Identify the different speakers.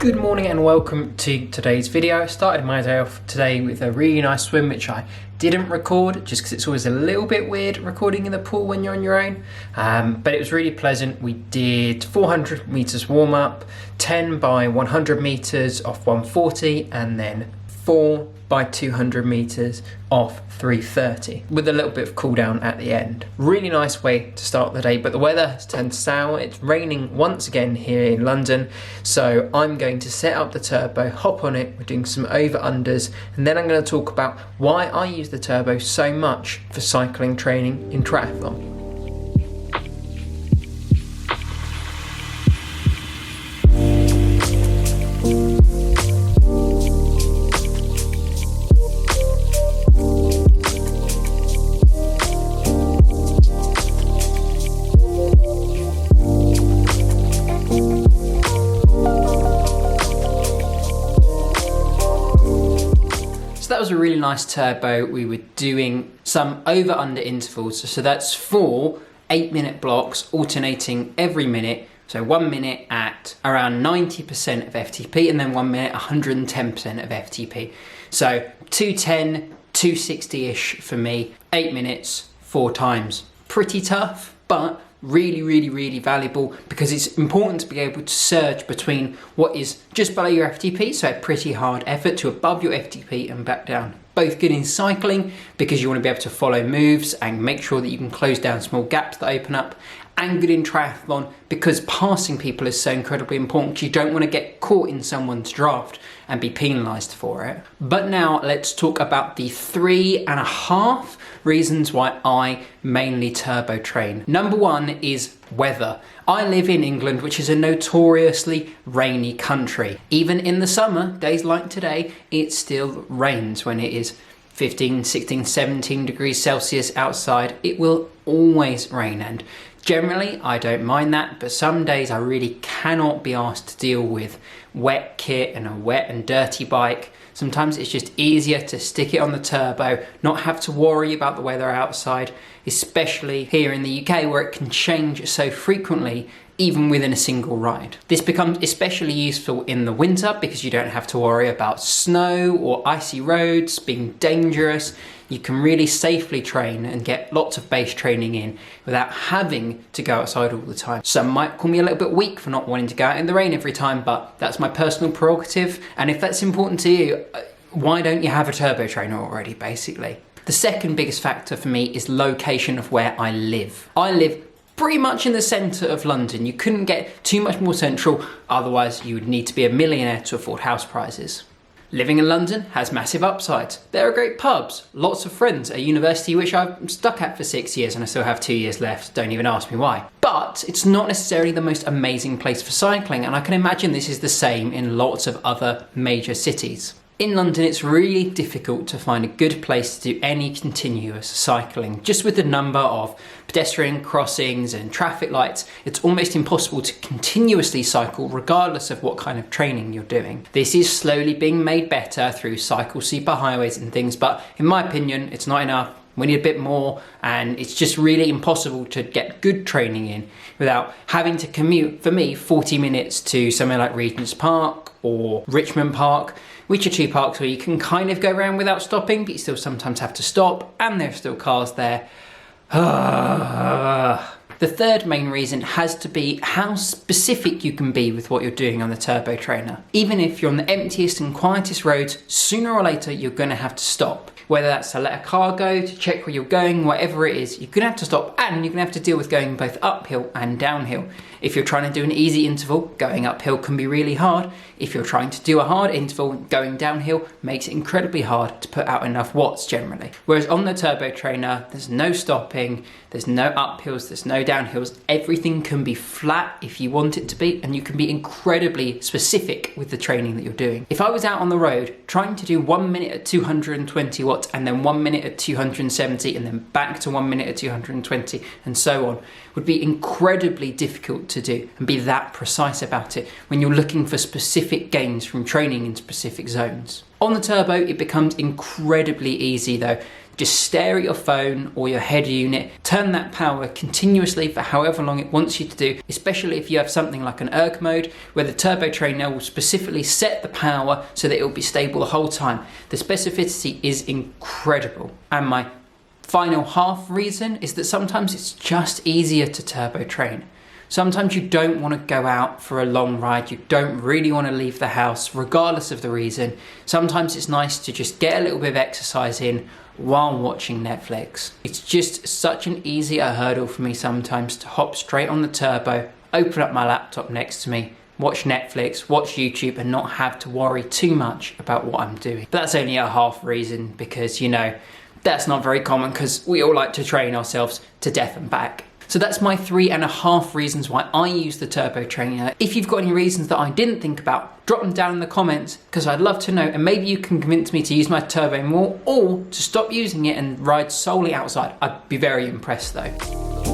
Speaker 1: Good morning and welcome to today's video. I started my day off today with a really nice swim, which I didn't record just because it's always a little bit weird recording in the pool when you're on your own. But it was really pleasant. We did 400 meters warm up, 10 by 100 meters off 140, and then 4 by 200 meters off 330 with a little bit of cool down at the end. Really nice way to start the day, but the weather has turned sour. It's raining once again here in London, so I'm going to set up the turbo, hop on it, we're doing some over-unders, and then I'm going to talk about why I use the turbo so much for cycling training in triathlon. So that was a really nice turbo. We were doing some over-under intervals. So that's 4 8-minute blocks alternating every minute. So 1 minute at around 90% of FTP and then 1 minute 110% of FTP. So 210, 260-ish for me, 8 minutes, 4 times. Pretty tough, but really valuable because it's important to be able to surge between what is just below your FTP, so a pretty hard effort, to above your FTP and back down. Both good in cycling because you want to be able to follow moves and make sure that you can close down small gaps that open up, and good in triathlon because passing people is so incredibly important because you don't want to get caught in someone's draft and be penalised for it. But now let's talk about the 3.5 reasons why I mainly turbo train. Number one is weather. I live in England, which is a notoriously rainy country. Even in the summer, days like today, it still rains when it is 15, 16, 17 degrees Celsius outside. It will always rain, and generally I don't mind that, but some days I really cannot be asked to deal with wet kit and a wet and dirty bike. Sometimes it's just easier to stick it on the turbo, not have to worry about the weather outside, especially here in the UK where it can change so frequently even within a single ride. This becomes especially useful in the winter because you don't have to worry about snow or icy roads being dangerous. You can really safely train and get lots of base training in without having to go outside all the time. Some might call me a little bit weak for not wanting to go out in the rain every time, but that's my personal prerogative. And if that's important to you, why don't you have a turbo trainer already, basically? The second biggest factor for me is location of where I live. I live pretty much in the centre of London. You couldn't get too much more central, otherwise you would need to be a millionaire to afford house prices. Living in London has massive upsides. There are great pubs, lots of friends, a university which I've stuck at for 6 years and I still have 2 years left, don't even ask me why. But it's not necessarily the most amazing place for cycling, and I can imagine this is the same in lots of other major cities. In London, it's really difficult to find a good place to do any continuous cycling. Just with the number of pedestrian crossings and traffic lights, it's almost impossible to continuously cycle regardless of what kind of training you're doing. This is slowly being made better through cycle superhighways and things, but in my opinion, it's not enough. We need a bit more, and it's just really impossible to get good training in without having to commute, for me, 40 minutes to somewhere like Regent's Park or Richmond Park, which are two parks where you can kind of go around without stopping, but you still sometimes have to stop, and there are still cars there. The third main reason has to be how specific you can be with what you're doing on the turbo trainer. Even if you're on the emptiest and quietest roads, sooner or later you're going to have to stop. Whether that's to let a car go, to check where you're going, whatever it is, you're going to have to stop, and you're going to have to deal with going both uphill and downhill. If you're trying to do an easy interval, going uphill can be really hard. If you're trying to do a hard interval, going downhill makes it incredibly hard to put out enough watts generally. Whereas on the turbo trainer, there's no stopping, there's no uphills, there's no downhills. Everything can be flat if you want it to be, and you can be incredibly specific with the training that you're doing. If I was out on the road trying to do 1 minute at 220 watts and then 1 minute at 270 and then back to 1 minute at 220 and so on, would be incredibly difficult to do and be that precise about it when you're looking for specific gains from training in specific zones. On the turbo, it becomes incredibly easy though. Just stare at your phone or your header unit, turn that power continuously for however long it wants you to do, especially if you have something like an erg mode where the turbo trainer will specifically set the power so that it will be stable the whole time. The specificity is incredible. And my final half reason is that sometimes it's just easier to turbo train. Sometimes you don't want to go out for a long ride, you don't really want to leave the house regardless of the reason. Sometimes it's nice to just get a little bit of exercise in while watching Netflix. It's just such an easier hurdle for me sometimes to hop straight on the turbo, open up my laptop next to me, watch Netflix, watch YouTube and not have to worry too much about what I'm doing. But that's only a half reason because, you know, that's not very common because we all like to train ourselves to death and back. So that's my 3.5 reasons why I use the turbo trainer. If you've got any reasons that I didn't think about, drop them down in the comments because I'd love to know, and maybe you can convince me to use my turbo more or to stop using it and ride solely outside. I'd be very impressed though.